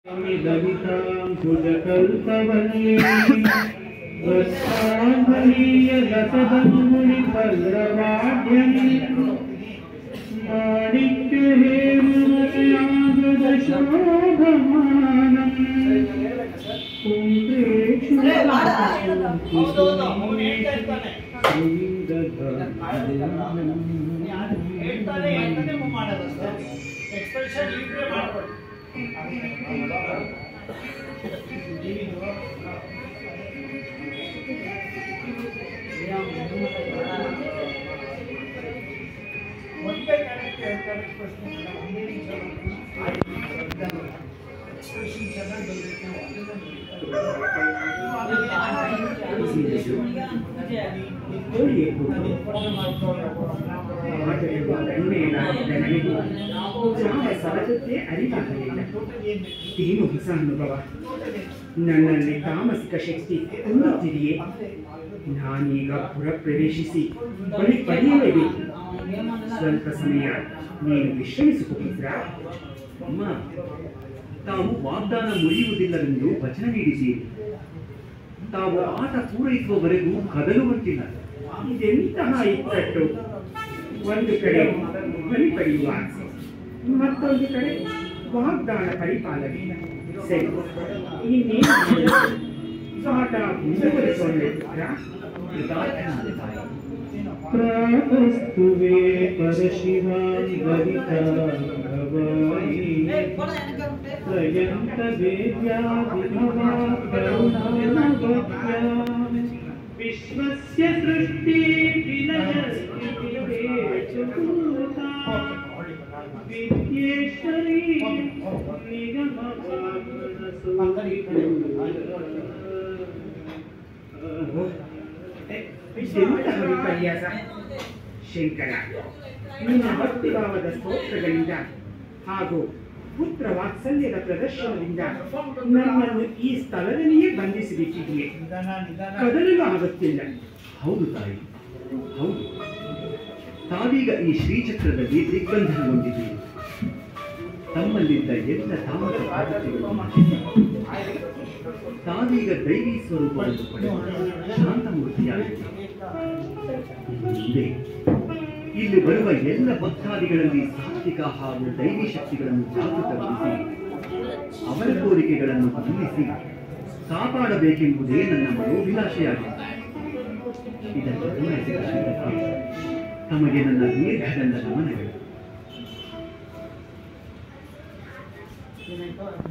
ललितां भुजकल्पवल्लीं वत्साङ्गलीयलसदङ्गुलिपल्लवाढ्यं माणिक्यहेममयागदशोभमानं पुण्ड्रेषु ಏನು ಹೊಸ ಅನುಭವ. ನನ್ನಲ್ಲಿ ತಾಮಸಿಕ ಶಕ್ತಿ ತುಂಬುತ್ತಿದೆಯೇ? ನಾನೀಗ ಪುರ ಪ್ರವೇಶಿಸಿ ಬಳಿ ಪಡೆಯಲೇಬೇಕು. ಸ್ವಲ್ಪ ಸಮಯ ನೀನು ವಿಶ್ರಮಿಸಿಕೊಂಡಿದ್ರಾ? ಅಮ್ಮ, ತಾವು ವಾಗ್ದಾನ ಮುರಿಯುವುದಿಲ್ಲವೆಂದು ವಚನ ನೀಡಿದ್ದೀರಿ. ತಾವು ಆಟ ಪೂರೈಸುವವರೆಗೂ ಕದಲುವಂತಿಲ್ಲ. ಇದೆಂತಹ ಇಕ್ಕಟ್ಟು! ಒಂದು ಕಡೆ ಬಲಿ ಪಡೆಯುವ ಆಸೆ, ಮತ್ತೊಂದು ಕಡೆ ವಾಗ್ದಾನ ಪರಿಪಾಲನೆ. ಸರಿ, ಇನ್ನೇನು ಆಟ ಮುಂದುವರಿಸೋಣ. ಪ್ರಾತಸ್ತುವೇ ಪರಶಿವಾಂ ಗವಿತಾ ಭವಾಯಿ ಪ್ರಯಂತ ವೇದ್ಯಾ ವಿಭವಾ ಕರುಣಾಭಕ್ತ್ಯಾ ವಿಶ್ವಸ್ಯ ಸೃಷ್ಟಿ ವಿಲಯಸ್ತಿವೇಷು ಭೂತಾ ವಿದ್ಯೇಶ್ವರಿ ನಿಗಮವಾಮನಸೋ ವಿಪರ್ಯಾಸ. ಶಂಕರ, ನಿನ್ನ ಭಕ್ತಿಭಾವದ ಸ್ತೋತ್ರಗಳಿಂದ ಹಾಗೂ ಪುತ್ರ ವಾತ್ಸಲ್ಯದ ಪ್ರದರ್ಶನದಿಂದ ನನ್ನನ್ನು ಈ ಸ್ಥಳದಲ್ಲಿಯೇ ಬಂಧಿಸಿಬಿಟ್ಟಿದೆಯೇ. ಕದಲಲು ಆಗುತ್ತಿಲ್ಲ. ಹೌದು ತಾಯಿ, ಹೌದು. ತಾವೀಗ ಈ ಶ್ರೀಚಕ್ರದಲ್ಲಿ ದಿಗ್ಬಂಧನಗೊಂಡಿದ್ದೀರಿ. ತಮ್ಮಲ್ಲಿದ್ದ ಎಲ್ಲ ತಾಮಸ ತಾವೀಗ ದೈವಿ ಸ್ವರೂಪವನ್ನು ಪಡೆದು ಶಾಂತಮೂರ್ತಿಯಾಗಿದೆ. ಇಲ್ಲಿ ಬರುವ ಎಲ್ಲ ಭಕ್ತಾದಿಗಳಲ್ಲಿ ಸಾತ್ವಿಕ ಹಾಗೂ ದೈವಿ ಶಕ್ತಿಗಳನ್ನು ಜಾಗೃತಗೊಳಿಸಿ ಅವರ ಕೋರಿಕೆಗಳನ್ನು ಮನ್ನಿಸಿ ಕಾಪಾಡಬೇಕೆಂಬುದೇ ನನ್ನ ಮನೋಭಿಲಾಷೆಯಾಗಿದೆ. ಇದನ್ನು ಪೂರೈಸಿದ ಶ್ರೀಧಕ್ಕೆ ತಮಗೆ ನನ್ನ ದೀರ್ಘದಂಡ ನಮನಗಳು.